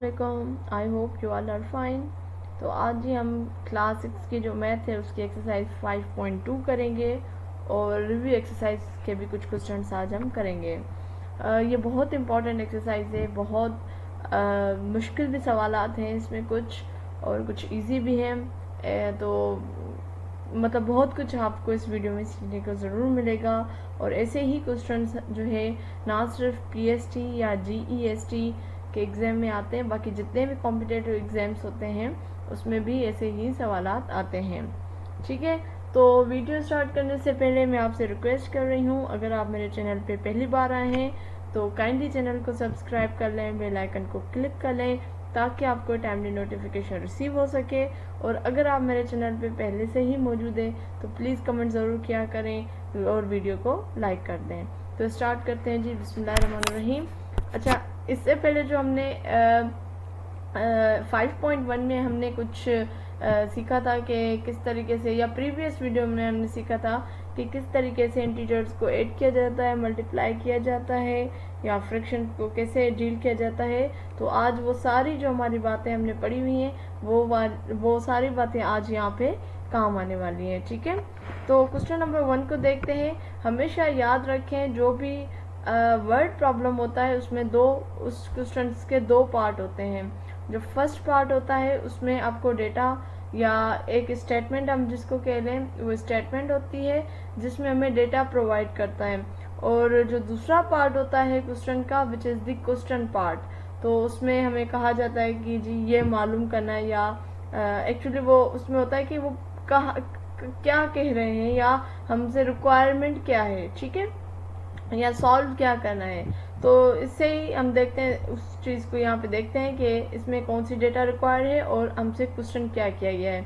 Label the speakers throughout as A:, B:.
A: I hope you all are fine. तो आज ही हम क्लास 6 की जो मैथ है उसकी एक्सरसाइज 5.2 करेंगे और रिव्यू एक्सरसाइज के भी कुछ क्वेश्चंस आज हम करेंगे। ये बहुत इंपॉर्टेंट एक्सरसाइज है, बहुत मुश्किल भी सवालात हैं इसमें कुछ और कुछ इजी भी हैं। तो मतलब बहुत कुछ आपको इस वीडियो में सीखने को ज़रूर मिलेगा। और ऐसे ही क्वेश्चंस जो है ना सिर्फ पीएसटी या जीईएसटी के एग्ज़ाम में आते हैं, बाकी जितने भी कॉम्पिटिटिव एग्ज़ाम्स होते हैं उसमें भी ऐसे ही सवालात आते हैं। ठीक है, तो वीडियो स्टार्ट करने से पहले मैं आपसे रिक्वेस्ट कर रही हूँ, अगर आप मेरे चैनल पे पहली बार आए हैं तो काइंडली चैनल को सब्सक्राइब कर लें, बेल आइकन को क्लिक कर लें ताकि आपको टाइमली नोटिफिकेशन रिसीव हो सके। और अगर आप मेरे चैनल पे पहले से ही मौजूद हैं तो प्लीज़ कमेंट ज़रूर किया करें और वीडियो को लाइक कर दें। तो स्टार्ट करते हैं जी, बिस्मिल्लाहिर्रहमानिर्रहीम। अच्छा, इससे पहले जो हमने 5.1 में हमने कुछ सीखा था कि किस तरीके से, या प्रीवियस वीडियो में हमने सीखा था कि किस तरीके से इंटीजर्स को ऐड किया जाता है, मल्टीप्लाई किया जाता है या फ्रैक्शन को कैसे डील किया जाता है। तो आज वो सारी जो हमारी बातें हमने पढ़ी हुई हैं वो सारी बातें आज यहाँ पे काम आने वाली हैं। ठीक है, तो क्वेश्चन नंबर 1 को देखते हैं। हमेशा याद रखें जो भी वर्ड प्रॉब्लम होता है उसमें उस क्वेश्चन के दो पार्ट होते हैं। जो फर्स्ट पार्ट होता है उसमें आपको डेटा या एक स्टेटमेंट हम जिसको कह लें वो स्टेटमेंट होती है जिसमें हमें डेटा प्रोवाइड करता है। और जो दूसरा पार्ट होता है क्वेश्चन का which is the question part, तो उसमें हमें कहा जाता है कि जी ये मालूम करना है, या एक्चुअली वो उसमें होता है कि वो क्या कह रहे हैं या हमसे रिक्वायरमेंट क्या है, ठीक है, या सॉल्व क्या करना है। तो इससे ही हम देखते हैं उस चीज़ को, यहाँ पे देखते हैं कि इसमें कौन सी डेटा रिक्वायर्ड है और हमसे क्वेश्चन क्या किया गया है।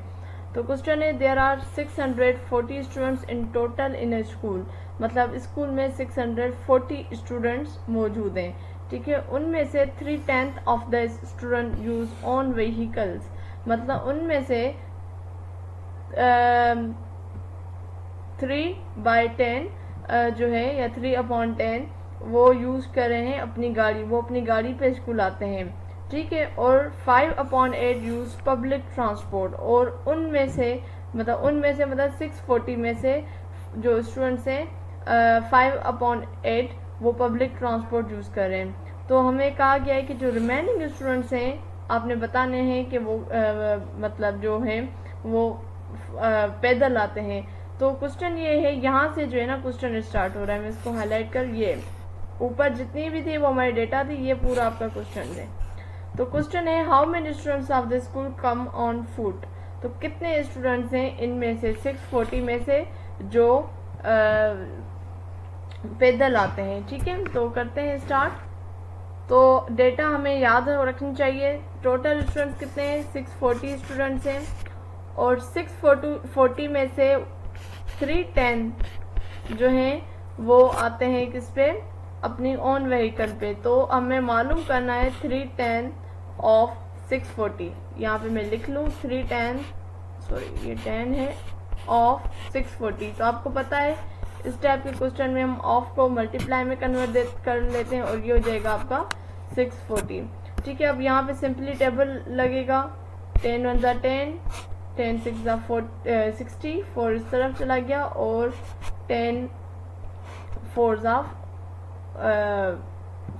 A: तो क्वेश्चन है there are 640 students in total in a school, मतलब स्कूल में 640 स्टूडेंट्स मौजूद हैं। ठीक है, उनमें से 3/10 of the student use on vehicles, मतलब उनमें से 3/10 जो है या 3/10 वो यूज कर रहे हैं अपनी गाड़ी, वो अपनी गाड़ी पे स्कूल आते हैं। ठीक है, और 5/8 यूज पब्लिक ट्रांसपोर्ट, और उनमें से मतलब 640 में से जो स्टूडेंट्स हैं 5/8 वो पब्लिक ट्रांसपोर्ट यूज कर रहे हैं। तो हमें कहा गया है कि जो रिमेनिंग स्टूडेंट्स हैं आपने बताने हैं कि वो मतलब जो है वो पैदल आते हैं। तो क्वेश्चन ये है, यहाँ से जो है ना क्वेश्चन स्टार्ट हो रहा है, मैं इसको हाईलाइट कर, ये ऊपर जितनी भी थी वो हमारी डेटा थी, ये पूरा आपका क्वेश्चन है। तो क्वेश्चन है how many students of the school come on foot, तो कितने स्टूडेंट्स हैं इनमें से 640 में से जो पैदल आते हैं। ठीक है, तो करते हैं स्टार्ट। तो डेटा हमें याद रखनी चाहिए, टोटल स्टूडेंट्स कितने हैं, 640 स्टूडेंट्स हैं, और 640 में से 3/10 जो हैं वो आते हैं किस पे, अपनी ओन व्हीकल पे। तो हमें मालूम करना है 3/10 ऑफ 640, यहाँ पे मैं लिख लूँ 3/10, सॉरी ये 10 है, ऑफ 640। तो आपको पता है इस टाइप के क्वेश्चन में हम ऑफ को मल्टीप्लाई में कन्वर्ट कर लेते हैं और ये हो जाएगा आपका 640। ठीक है, अब यहाँ पे सिंपली टेबल लगेगा, 10 1 ज़ा 10, 10 6 ज़ा 60, 4 इस तरफ चला गया, और 10 4 ज़ा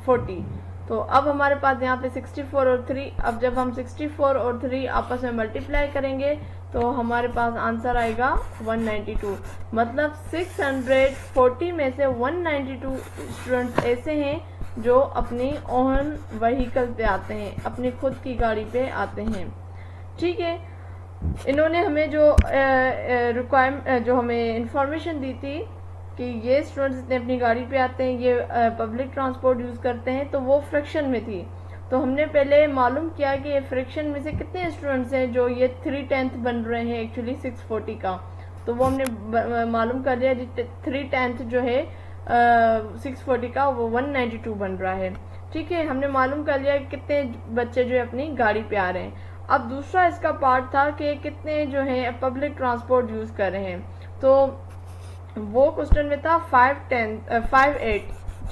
A: 40। तो अब हमारे पास यहाँ पे 64 और 3, अब जब हम 64 और 3 आपस में मल्टीप्लाई करेंगे तो हमारे पास आंसर आएगा 192। मतलब 640 में से 192 स्टूडेंट्स ऐसे हैं जो अपनी ओन व्हीकल पे आते हैं, अपनी खुद की गाड़ी पे आते हैं। ठीक है, इन्होंने हमें जो हमें इंफॉर्मेशन दी थी कि ये स्टूडेंट्स इतने अपनी गाड़ी पे आते हैं, ये पब्लिक ट्रांसपोर्ट यूज़ करते हैं, तो वो फ्रैक्शन में थी। तो हमने पहले मालूम किया कि फ्रैक्शन में से कितने स्टूडेंट्स हैं जो ये 3/10 बन रहे हैं एक्चुअली 640 का। तो वो हमने मालूम कर लिया, 3/10 जो है 640 का वो 192 बन रहा है। ठीक है, हमने मालूम कर लिया कितने बच्चे जो है अपनी गाड़ी पे आ रहे हैं। अब दूसरा इसका पार्ट था कि कितने जो है पब्लिक ट्रांसपोर्ट यूज़ कर रहे हैं। तो वो क्वेश्चन में था 5/8,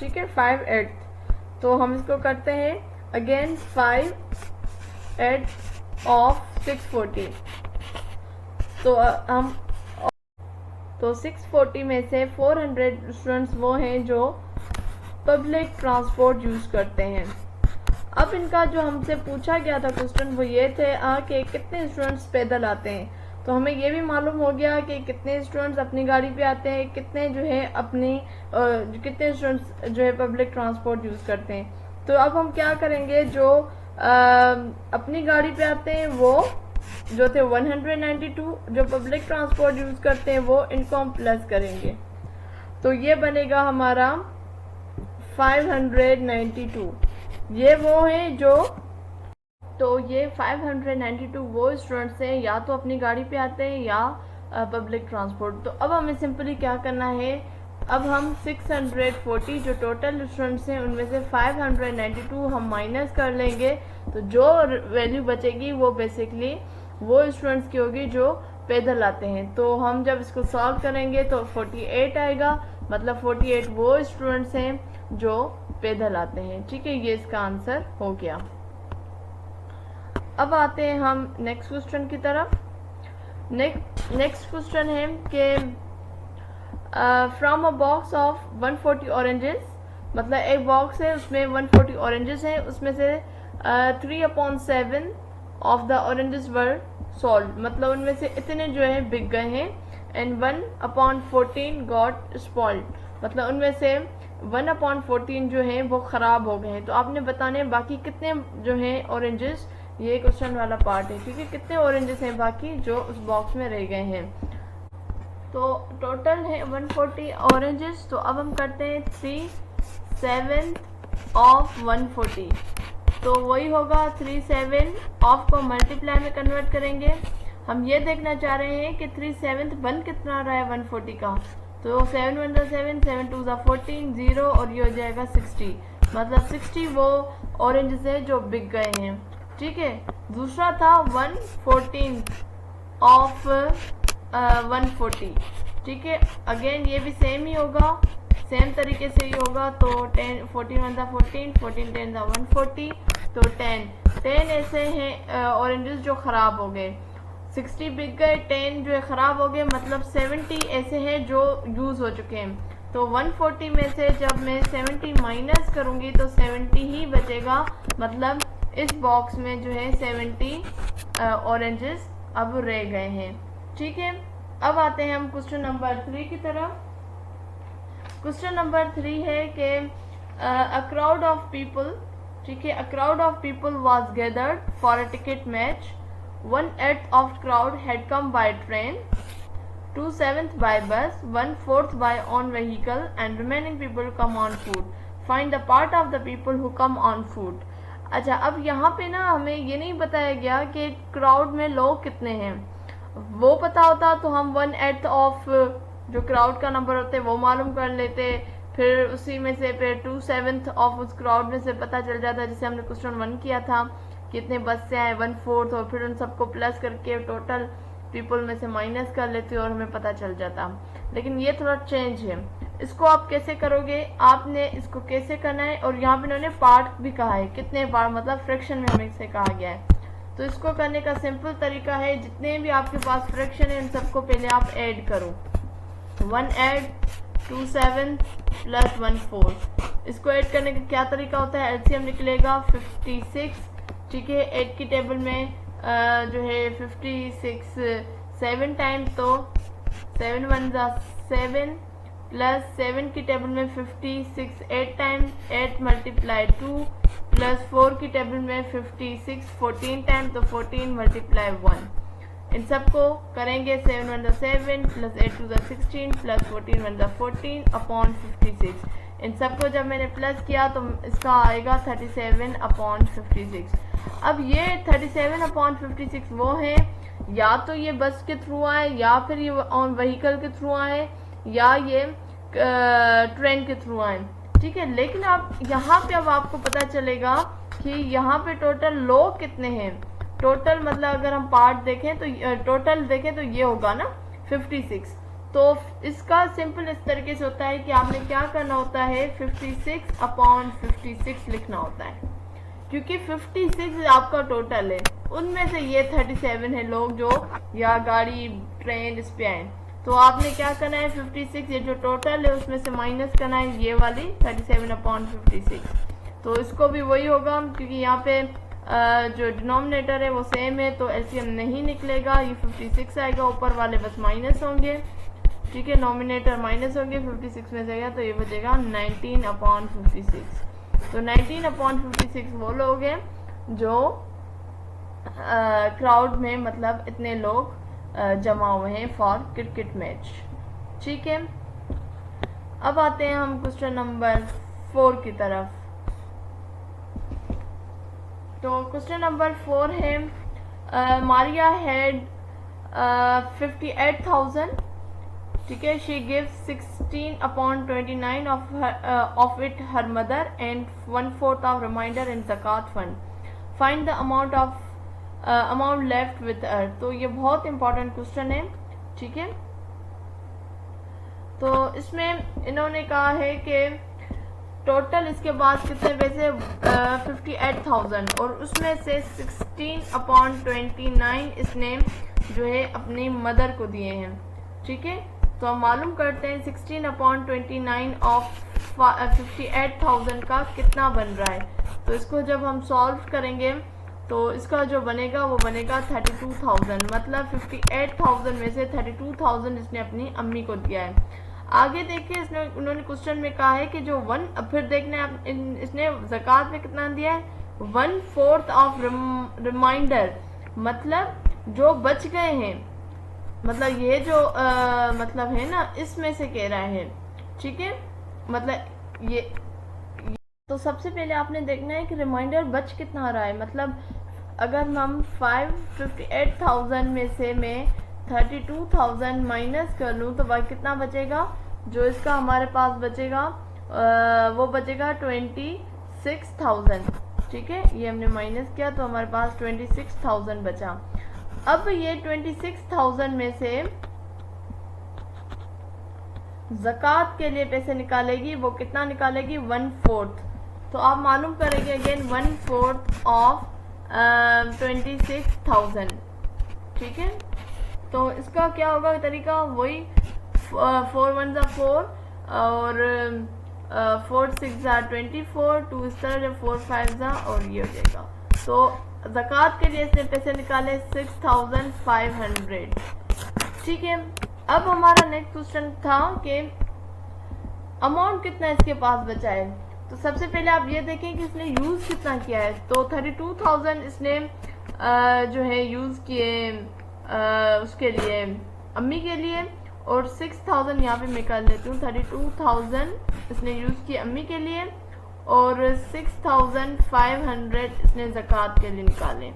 A: ठीक है, 5/8। तो हम इसको करते हैं अगेन 5 एट ऑफ 640। तो हम 640 में से 400 स्टूडेंट्स वो हैं जो पब्लिक ट्रांसपोर्ट यूज़ करते हैं। अब इनका जो हमसे पूछा गया था क्वेश्चन वो ये थे कि कितने स्टूडेंट्स पैदल आते हैं। तो हमें ये भी मालूम हो गया कि कितने स्टूडेंट्स अपनी गाड़ी पे आते हैं, कितने जो है कितने स्टूडेंट्स जो है पब्लिक ट्रांसपोर्ट यूज़ करते हैं। तो अब हम क्या करेंगे, जो अपनी गाड़ी पे आते हैं वो जो थे 192, जो पब्लिक ट्रांसपोर्ट यूज़ करते हैं वो इनको हम प्लस करेंगे। तो ये बनेगा हमारा 592। ये वो हैं जो, तो ये 592 वो स्टूडेंट्स हैं या तो अपनी गाड़ी पे आते हैं या पब्लिक ट्रांसपोर्ट। तो अब हमें सिंपली क्या करना है, अब हम 640 जो टोटल स्टूडेंट्स हैं उनमें से 592 हम माइनस कर लेंगे। तो जो वैल्यू बचेगी वो बेसिकली वो स्टूडेंट्स की होगी जो पैदल आते हैं। तो हम जब इसको सॉल्व करेंगे तो 48 आएगा, मतलब 48 वो स्टूडेंट्स हैं जो पैदल आते हैं। ठीक है, ये इसका आंसर हो गया। अब आते हैं हम नेक्स्ट क्वेश्चन की तरफ। नेक्स्ट क्वेश्चन है कि from a box of 140 oranges, मतलब एक बॉक्स है उसमें 140 ऑरेंजेस हैं, उसमें से 3/7 of the oranges were sold, मतलब उनमें से इतने जो है बिक गए हैं। एंड 1/14 गॉट स्पॉइल्ड, मतलब उनमें से 1/14 जो है वो खराब हो गए हैं। तो आपने बताने हैं बाकी कितने जो हैं ऑरेंजेस, ये क्वेश्चन वाला पार्ट है, ठीक है, कितने ऑरेंजेस हैं बाकी जो उस बॉक्स में रह गए हैं। तो टोटल है 140 ऑरेंजेस। तो अब हम करते हैं 3/7 ऑफ 140, तो वही होगा 3/7 ऑफ को मल्टीप्लाई में कन्वर्ट करेंगे। हम ये देखना चाह रहे हैं कि 3/7 बन कितना आ रहा है 140 का। तो 7 1 7, 7 2 14, 0 और ये हो जाएगा 60, मतलब 60 वो ऑरेंजेस है जो बिक गए हैं। ठीक है, दूसरा था 1/14 ऑफ 140। ठीक है, अगेन ये भी सेम ही होगा, सेम तरीके से ही होगा। तो 10 14 1 14, 14 10 140, तो 10 ऐसे हैं ऑरेंजेस जो खराब हो गए, 60 बिक गए, 10 जो है खराब हो गए, मतलब 70 ऐसे हैं जो यूज हो चुके हैं। तो 140 में से जब मैं 70 माइनस करूंगी तो 70 ही बचेगा, मतलब इस बॉक्स में जो है 70 ऑरेंजेस अब रह गए हैं। ठीक है, अब आते हैं हम क्वेश्चन नंबर 3 की तरफ। क्वेश्चन नंबर 3 है कि अ क्राउड ऑफ पीपल, ठीक है, a crowd of people was gathered for a ticket match. 1/8 of crowd had come by train, 2/7 by bus, 1/4 by on vehicle, and remaining people come on foot. Find the part of the people who come on foot. अच्छा, अब यहाँ पे ना हमें ये नहीं बताया गया कि क्राउड में लोग कितने हैं। वो पता होता तो हम 1/8 ऑफ जो क्राउड का नंबर होते वो मालूम कर लेते, फिर उसी में से फिर 2/7 ऑफ उस क्राउड में से पता चल जाता, जैसे हमने क्वेश्चन 1 किया था, कितने बस से आए 1/4, और फिर उन सबको प्लस करके टोटल पीपल में से माइनस कर लेते और हमें पता चल जाता। लेकिन ये थोड़ा चेंज है, इसको आप कैसे करोगे, आपने इसको कैसे करना है, और यहाँ पे इन्होंने पार्ट भी कहा है, कितने पार्ट, मतलब फ्रैक्शन में हमें इसे कहा गया है। तो इसको करने का सिंपल तरीका है, जितने भी आपके पास फ्रैक्शन है इन सबको पहले आप ऐड करो। 1 ऐड 2/7 प्लस 1/4। इसको ऐड करने का क्या तरीका होता है, एलसीएम निकलेगा 56। ठीक है, 8 की टेबल में जो है 56 7 टाइम, तो 7 1 7 प्लस 7 की टेबल में 56 8 टाइम, 8 मल्टीप्लाई 2 प्लस 4 की टेबल में 56 14 टाइम, तो 14 मल्टीप्लाई 1। इन सबको करेंगे 7 1 7 प्लस 8 2 16 प्लस 14 1 14 अपॉन 56। इन सबको जब मैंने प्लस किया तो इसका आएगा 37/56। अब ये 37/56 वो है, या तो ये बस के थ्रू आए, या फिर ये ऑन व्हीकल के थ्रू आए, या ये ट्रेन के थ्रू आए। ठीक है, लेकिन आप यहाँ पे अब आपको पता चलेगा कि यहाँ पे टोटल लोग कितने हैं। टोटल मतलब अगर हम पार्ट देखें तो टोटल देखें तो ये होगा ना 56। तो इसका सिंपल इस तरीके से होता है कि आपने क्या करना होता है, 56/56 लिखना होता है। क्योंकि 56 आपका टोटल है, उनमें से ये 37 है लोग जो या गाड़ी ट्रेन इस पे आए। तो आपने क्या करना है, 56 ये जो टोटल है उसमें से माइनस करना है ये वाली 37/56। तो इसको भी वही होगा, क्योंकि यहाँ पे जो डिनोमिनेटर है वो सेम है, तो एलसीएम नहीं निकलेगा, ये 56 आएगा, ऊपर वाले बस माइनस होंगे। ठीक है, नॉमिनेटर माइनस होंगे, 56 में से गया तो ये बचेगा 19/56। तो 19/56 वो लोग हैं जो क्राउड में मतलब इतने लोग जमा हुए हैं फॉर क्रिकेट मैच। ठीक है, अब आते हैं हम क्वेश्चन नंबर 4 की तरफ। तो क्वेश्चन नंबर 4 है मारिया हैड 58,000। ठीक है, she gives 16/29 of it her mother and 1/4 of remainder in zakat fund. Find the amount left with her. तो ये बहुत इंपॉर्टेंट क्वेश्चन है। ठीक है, तो इसमें इन्होंने कहा है कि टोटल इसके पास कितने पैसे 58,000 और उसमें से 16/29 इसने जो है अपनी मदर को दिए हैं। ठीक है, तो हम मालूम करते हैं 16/29 ऑफ 58,000 का कितना बन रहा है। तो इसको जब हम सॉल्व करेंगे तो इसका जो बनेगा वो बनेगा 32,000, मतलब 58,000 में से 32,000 इसने अपनी अम्मी को दिया है। आगे देखिए, उन्होंने क्वेश्चन में कहा है कि जो फिर देखना है इसने ज़कात में कितना दिया है, 1/4 ऑफ रिमाइंडर, मतलब जो बच गए हैं, मतलब ये जो मतलब है ना इसमें से कह रहा है। ठीक है, मतलब ये तो सबसे पहले आपने देखना है कि रिमाइंडर बच कितना रहा है। मतलब अगर हम 58,000 में से मैं 32,000 माइनस कर लूँ तो वह कितना बचेगा, जो इसका हमारे पास बचेगा वो बचेगा 26,000। ठीक है, ये हमने माइनस किया तो हमारे पास 26,000 बचा। अब ये 26,000 में से ज़कात के लिए पैसे निकालेगी, वो कितना निकालेगी, 1/4। तो आप मालूम करेंगे अगेन 1/4 ऑफ 26,000। ठीक है, तो इसका क्या होगा तरीका, वही 4 1 4 और 4 6 24, 2 इस तरह जब 4 5 और ये हो जाएगा। तो ज़कात के लिए इसने पैसे निकाले 6,500। ठीक है, अब हमारा नेक्स्ट क्वेश्चन था कि अमाउंट कितना इसके पास बचा है। तो सबसे पहले आप ये देखें कि इसने यूज़ कितना किया है। तो 32,000 इसने जो है यूज़ किए उसके लिए, अम्मी के लिए, और 6,000 यहाँ पे मैं कर लेती हूँ, 32,000 इसने यूज़ किए अम्मी के लिए और 6,500 इसने ज़कात के लिए निकाले।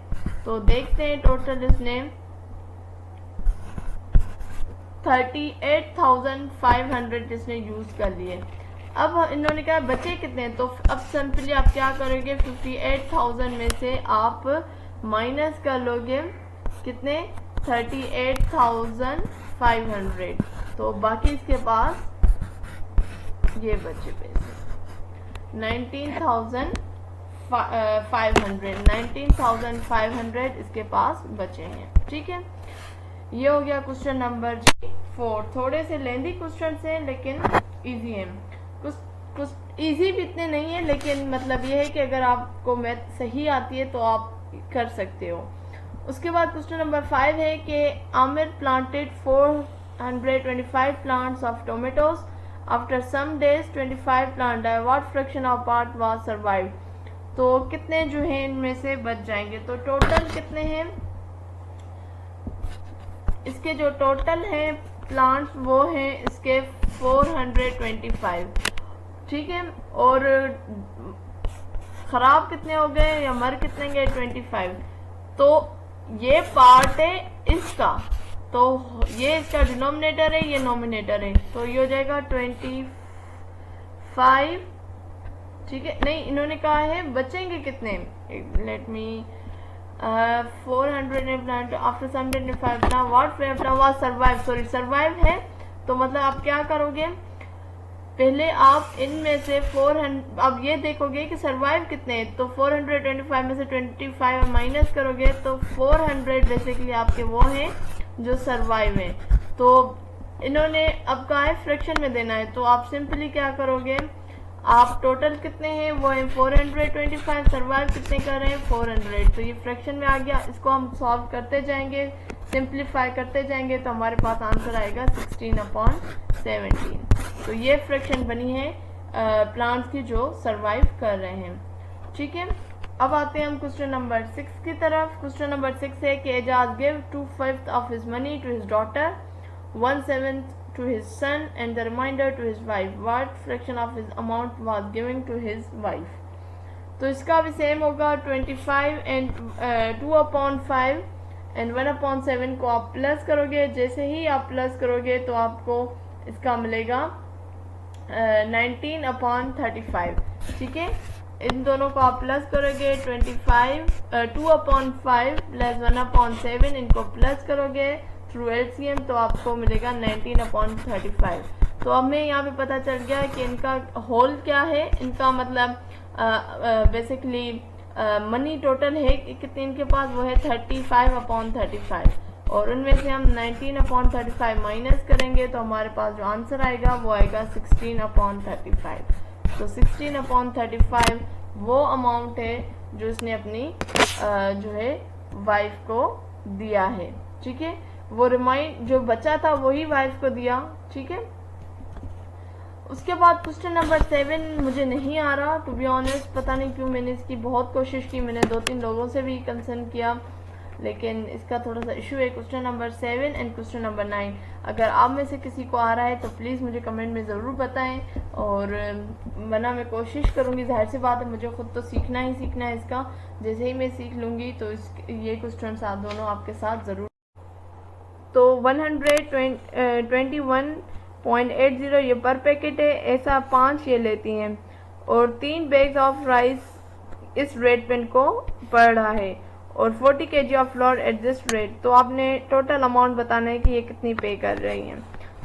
A: तो देखते हैं टोटल इसने 38,500 इसने यूज़ कर लिए। अब इन्होंने कहा बचे कितने, तो अब सिंपली आप क्या करोगे, 58,000 में से आप माइनस कर लोगे कितने, 38,500। तो बाकी इसके पास ये बचे पैसे 19,500 इसके पास बचे हैं। ठीक है, ये हो गया क्वेश्चन नंबर 4। थोड़े से लेंदी क्वेश्चन हैं लेकिन इजी है, कुछ इजी भी इतने नहीं है, लेकिन मतलब ये है कि अगर आपको मैथ सही आती है तो आप कर सकते हो। उसके बाद क्वेश्चन नंबर 5 है कि Aamir planted 425 plants of tomatoes. After some days 25 plant die, what fraction of part was survive. तो कितने जो हैं इनमें से बच जाएंगे। तो टोटल कितने हैं इसके, जो टोटल हैं प्लांट्स वो हैं इसके 425। ठीक है, और खराब कितने हो गए या मर कितने गए, 25। तो ये पार्ट है इसका, तो ये इसका डिनोमिनेटर है, ये नोमिनेटर है, तो ये हो जाएगा 25। ठीक है, नहीं इन्होंने कहा है बचेंगे कितने, let me 400 plant after some day 5 what was survive, sorry survive है। तो मतलब आप क्या करोगे, पहले आप इनमें से 400, अब ये देखोगे कि सर्वाइव कितने हैं, तो 425 में से 25 माइनस करोगे तो 400 बेसिकली आपके वो हैं जो सर्वाइव हैं। तो इन्होंने अब कहा है फ्रैक्शन में देना है, तो आप सिंपली क्या करोगे, आप टोटल कितने हैं वो है 425, सर्वाइव कितने कर रहे हैं 400, तो ये फ्रैक्शन में आ गया। इसको हम सॉल्व करते जाएंगे, सिंप्लीफाई करते जाएंगे, तो हमारे पास आंसर आएगा 16/17। तो ये फ्रैक्शन बनी है प्लांट्स की जो सर्वाइव कर रहे हैं। ठीक है, अब आते हैं हम क्वेश्चन नंबर 6 की तरफ। क्वेश्चन नंबर 6 है कि Ejaz give 2/5 of his money to his daughter, 1/7 to his son and the remainder to his wife. What fraction of his amount was given to his wife? तो इसका भी सेम होगा, 25 and 2/5 and 1/7 को आप plus करोगे। जैसे ही आप प्लस करोगे तो आपको इसका मिलेगा 19/35। ठीक है, इन दोनों को आप प्लस करोगे, 2/5 प्लस 1/7, इनको प्लस करोगे थ्रू एलसीएम तो आपको मिलेगा 19/35। तो हमें यहाँ पे पता चल गया कि इनका होल क्या है, इनका मतलब बेसिकली मनी टोटल है कितने इनके पास, वो है 35/35, और उनमें से हम 19/35 माइनस करेंगे तो हमारे पास जो आंसर आएगा वो आएगा 16/35। तो 16/35 वो अमाउंट है जो इसने अपनी जो है वाइफ को दिया है। ठीक है, वो रिमाइंड जो बचा था वही वाइफ को दिया। ठीक है, उसके बाद क्वेश्चन नंबर 7 मुझे नहीं आ रहा टू बी ऑनेस्ट, पता नहीं क्यों, मैंने इसकी बहुत कोशिश की, मैंने 2-3 लोगों से भी कंसर्न किया, लेकिन इसका थोड़ा सा इशू है। Question number 7 and question number 9, अगर आप में से किसी को आ रहा है तो प्लीज़ मुझे कमेंट में ज़रूर बताएं, और वरना मैं कोशिश करूँगी, जाहिर सी बात है मुझे खुद तो सीखना ही सीखना है इसका, जैसे ही मैं सीख लूँगी तो ये क्वेश्चन दोनों आपके साथ ज़रूर। तो 121.80 ये पर पैकेट है, ऐसा 5 ये लेती हैं, और 3 बैग्स ऑफ राइस इस रेट पे इनको पड़ रहा है, और 40 kg of floor at this rate. तो आपने टोटल अमाउंट बताना है कि ये कितनी पे कर रही हैं।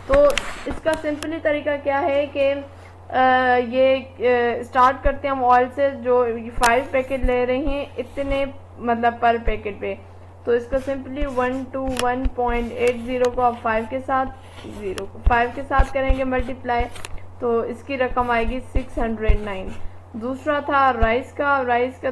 A: तो इसका सिंपली तरीका क्या है कि ये स्टार्ट करते हैं हम ऑयल से, जो 5 पैकेट ले रही हैं इतने मतलब पर पैकेट पे, तो इसको सिंपली 121.80 को आप 5 के साथ करेंगे मल्टीप्लाई, तो इसकी रकम आएगी 609। दूसरा था राइस का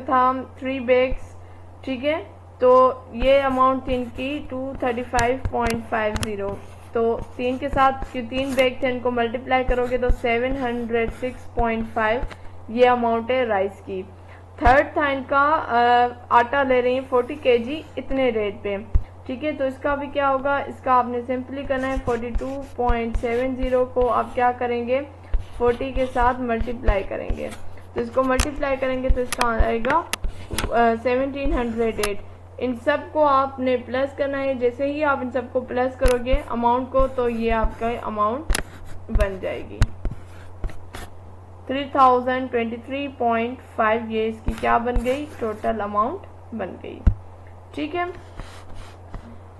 A: था 3 बैग्स। ठीक है, तो ये अमाउंट थी इनकी 235.50, तो 3 के साथ 3 बैग थे, इनको मल्टीप्लाई करोगे तो 706.5 ये अमाउंट है राइस की। थर्ड था इनका आटा ले रही हैं 40 kg इतने रेट पे। ठीक है, तो इसका भी क्या होगा, इसका आपने सिंपली करना है 42.70 को आप क्या करेंगे 40 के साथ मल्टीप्लाई करेंगे, तो इसको मल्टीप्लाई करेंगे तो इसका आएगा 1708। इन सब को आपने प्लस करना है, जैसे ही आप इन सबको प्लस करोगे अमाउंट को तो ये आपका अमाउंट बन जाएगी 3023.5, ये इसकी क्या बन गई, टोटल अमाउंट बन गई। ठीक है,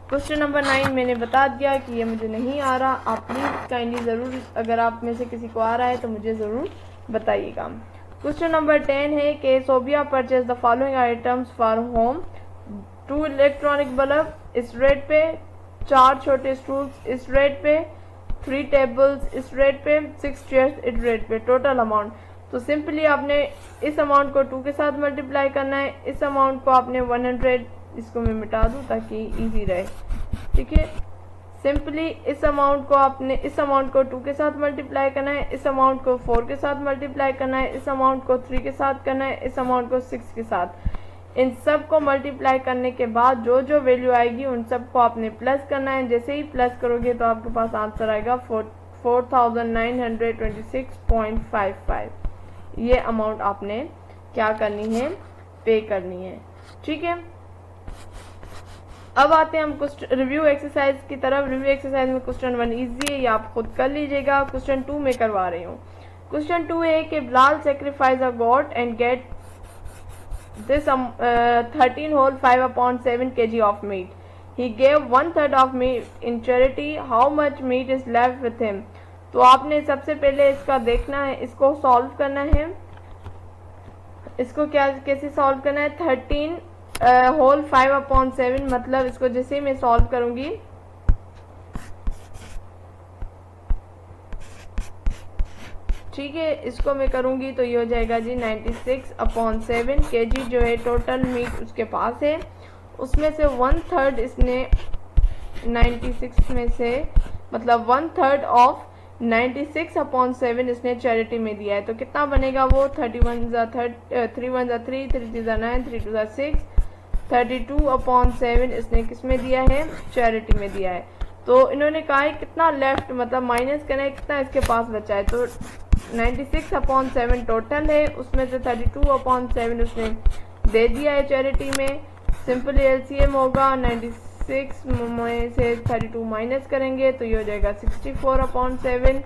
A: क्वेश्चन नंबर 9 मैंने बता दिया कि ये मुझे नहीं आ रहा, आप प्लीज़ काइंडली ज़रूर, अगर आप में से किसी को आ रहा है तो मुझे ज़रूर बताइएगा। क्वेश्चन नंबर 10 है कि Sobia purchase the following items for home, 2 electronic bulb इस रेट पे, 4 छोटे स्टूल्स इस रेट पे, 3 टेबल्स इस रेट पे, 6 चेयर्स इस रेट पे, टोटल अमाउंट। तो सिंपली आपने इस अमाउंट को 2 के साथ मल्टीप्लाई करना है, इस अमाउंट को आपने 100, इसको मैं मिटा दूं ताकि इजी रहे। ठीक है, सिंपली इस अमाउंट को आपने इस अमाउंट को 2 के साथ मल्टीप्लाई करना है, इस अमाउंट को 4 के साथ मल्टीप्लाई करना है, इस अमाउंट को 3 के साथ करना है, इस अमाउंट को 6 के साथ। इन सब को मल्टीप्लाई करने के बाद जो जो वैल्यू आएगी उन सब को आपने प्लस करना है, जैसे ही प्लस करोगे तो आपके पास आंसर आएगा 4926.55। ये अमाउंट आपने क्या करनी है, पे करनी है। ठीक है, अब आते हैं हम रिव्यू एक्सरसाइज की तरफ। रिव्यू एक्सरसाइज में क्वेश्चन 1 इजी है, ये आप खुद कर लीजिएगा। क्वेश्चन 2 में करवा रही हूँ। क्वेश्चन 2 है कि Bilal sacrifice a goat and get this 13 whole 5/7 kg of meat. He gave 1/3 of meat in charity. How much meat is left with him? तो आपने सबसे पहले इसका देखना है, इसको सॉल्व करना है। इसको क्या कैसे सॉल्व करना है, 13 होल 5/7, मतलब इसको जैसे मैं सॉल्व करूंगी ठीक है, इसको मैं करूंगी तो ये हो जाएगा जी 96/7 kg जो है टोटल मीट उसके पास है। उसमें से 1/3 इसने 96 में से, मतलब 1/3 ऑफ 96/7 इसने चैरिटी में दिया है। तो कितना बनेगा वो, 31 3 1 3 3 3 9 3 2 6, 32/7 इसने किस में दिया है, चैरिटी में दिया है। तो इन्होंने कहा है कितना लेफ्ट, मतलब माइनस करना है कितना इसके पास बचा है। तो 96/7 टोटल है, उसमें से 32/7 उसने दे दिया है चैरिटी में। सिंपली एलसीएम होगा, 96 में से 32 माइनस करेंगे तो ये हो जाएगा 64/7।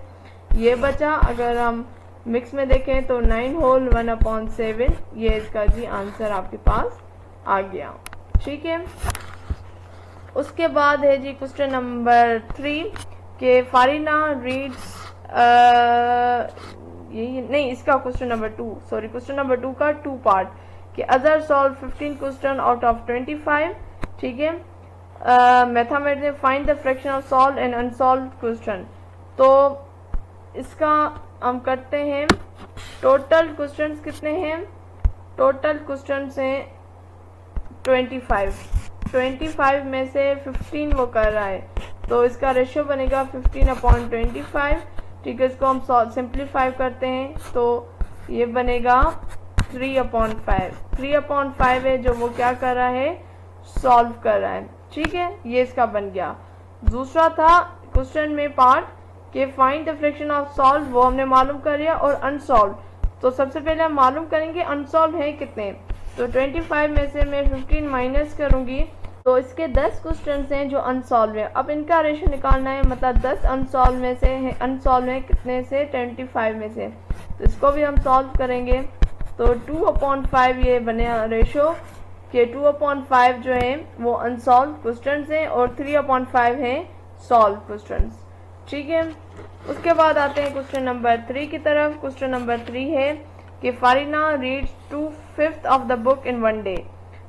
A: ये बचा, अगर हम मिक्स में देखें तो 9 होल 1/7, ये इसका जी आंसर आपके पास आ गया। ठीक है, उसके बाद है जी क्वेश्चन नंबर 3 के फारिना रीड्स यही नहीं, इसका question number 2, sorry question number 2 का 2 पार्ट कि other solve 15 question out of 25। ठीक है, mathematics find the fraction of solve and unsolve question. तो इसका हम करते हैं, टोटल क्वेश्चंस कितने हैं, टोटल क्वेश्चंस हैं 25 में से 15 वो कर रहा है, तो इसका रेशियो बनेगा 15/25। ठीक है, इसको हम सिंप्लीफाई करते हैं तो ये बनेगा 3/5। 3/5 है जो वो क्या कर रहा है, सॉल्व कर रहा है। ठीक है, ये इसका बन गया। दूसरा था क्वेश्चन में पार्ट के find the fraction of solve, वो हमने मालूम कर लिया, और अनसॉल्व। तो सबसे पहले हम मालूम करेंगे अनसॉल्व है कितने। तो 25 में से मैं 15 माइनस करूंगी तो इसके 10 क्वेश्चन हैं जो अनसॉल्व है। अब इनका रेशियो निकालना है, मतलब 10 अनसॉल्व में से है, अनसॉल्व है कितने से, 25 में से। तो इसको भी हम सॉल्व करेंगे तो 2/5 ये बने रेशियो कि 2/5 जो है वो अनसॉल्व क्वेश्चन हैं और 3/5 है सॉल्व क्वेश्चन। ठीक है, उसके बाद आते हैं क्वेश्चन नंबर 3 की तरफ। क्वेश्चन नंबर 3 है कि Farina reads 2/5 of the book in 1 day.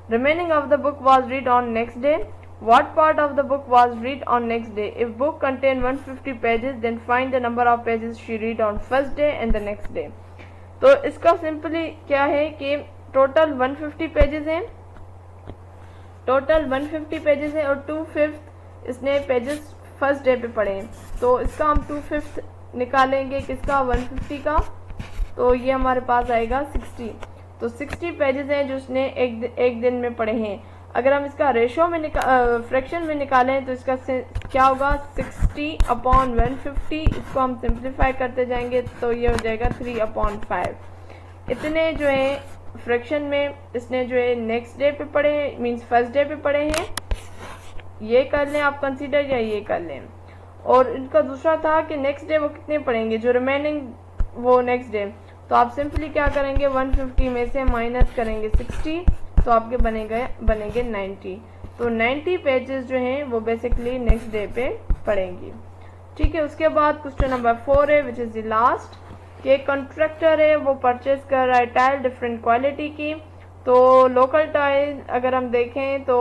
A: Remaining of the book was read on next day. What part of the book was read on next day? If book contain 150 pages, then find the number of pages she read on first day and the next day. तो इसका simply क्या है कि total 150 pages हैं, total 150 pages हैं और 2/5 इसने pages first day पे पढ़े हैं। तो इसका हम 2/5 निकालेंगे किसका, 150 का, तो ये हमारे पास आएगा 60। तो 60 पेजेस हैं जो उसने एक दिन में पढ़े हैं। अगर हम इसका रेशियो में फ्रैक्शन में निकालें तो इसका क्या होगा, 60/150। इसको हम सिंप्लीफाई करते जाएंगे तो ये हो जाएगा 3/5। इतने जो है फ्रैक्शन में इसने जो है नेक्स्ट डे पे पढ़े हैं, मीन्स फर्स्ट डे पे पढ़े हैं। ये कर लें आप कंसीडर, या ये कर लें। और इनका दूसरा था कि नेक्स्ट डे वो कितने पढ़ेंगे, जो रिमेनिंग वो नेक्स्ट डे। तो आप सिंपली क्या करेंगे, 150 में से माइनस करेंगे 60 तो आपके बनेंगे 90। तो 90 पेजेस जो हैं वो बेसिकली नेक्स्ट डे पे पढ़ेंगी। ठीक है, उसके बाद क्वेश्चन नंबर 4 है विच इज़ द लास्ट कि कॉन्ट्रैक्टर है वो परचेज कर रहा है टाइल डिफरेंट क्वालिटी की। तो लोकल टाइल अगर हम देखें तो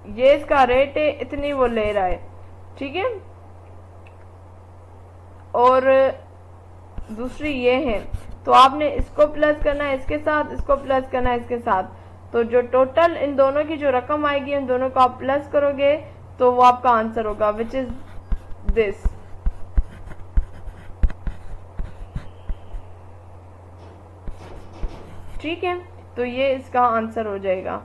A: ये इसका रेट है, इतनी वो ले रहा है। ठीक है, और दूसरी ये है, तो आपने इसको प्लस करना है इसके साथ, इसको प्लस करना है इसके साथ। तो जो टोटल इन दोनों की जो रकम आएगी इन दोनों को आप प्लस करोगे तो वो आपका आंसर होगा विच इज दिस। ठीक है, तो ये इसका आंसर हो जाएगा।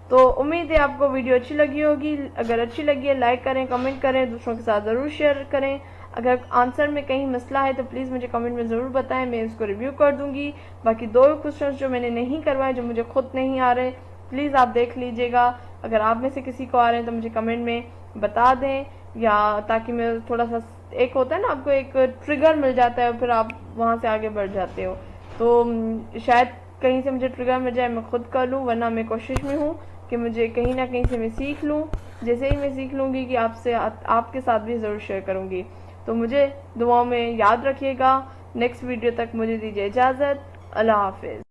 A: तो उम्मीद है आपको वीडियो अच्छी लगी होगी। अगर अच्छी लगी है लाइक करें, कमेंट करें, दूसरों के साथ ज़रूर शेयर करें। अगर आंसर में कहीं मसला है तो प्लीज़ मुझे कमेंट में ज़रूर बताएं, मैं इसको रिव्यू कर दूंगी। बाकी 2 क्वेश्चंस जो मैंने नहीं करवाए, जो मुझे खुद नहीं आ रहे, प्लीज़ आप देख लीजिएगा। अगर आप में से किसी को आ रहे हैं तो मुझे कमेंट में बता दें, या ताकि मैं थोड़ा सा, एक होता है ना आपको एक ट्रिगर मिल जाता है, फिर आप वहाँ से आगे बढ़ जाते हो। तो शायद कहीं से मुझे ट्रिगर मिल जाए, मैं खुद कर लूँ, वरना मैं कोशिश में हूँ कि मुझे कहीं ना कहीं से मैं सीख लूँ। जैसे ही मैं सीख लूँगी कि आपसे आपके साथ भी ज़रूर शेयर करूँगी। तो मुझे दुआ में याद रखिएगा। नेक्स्ट वीडियो तक मुझे दीजिए इजाज़त। अल्लाह हाफिज़।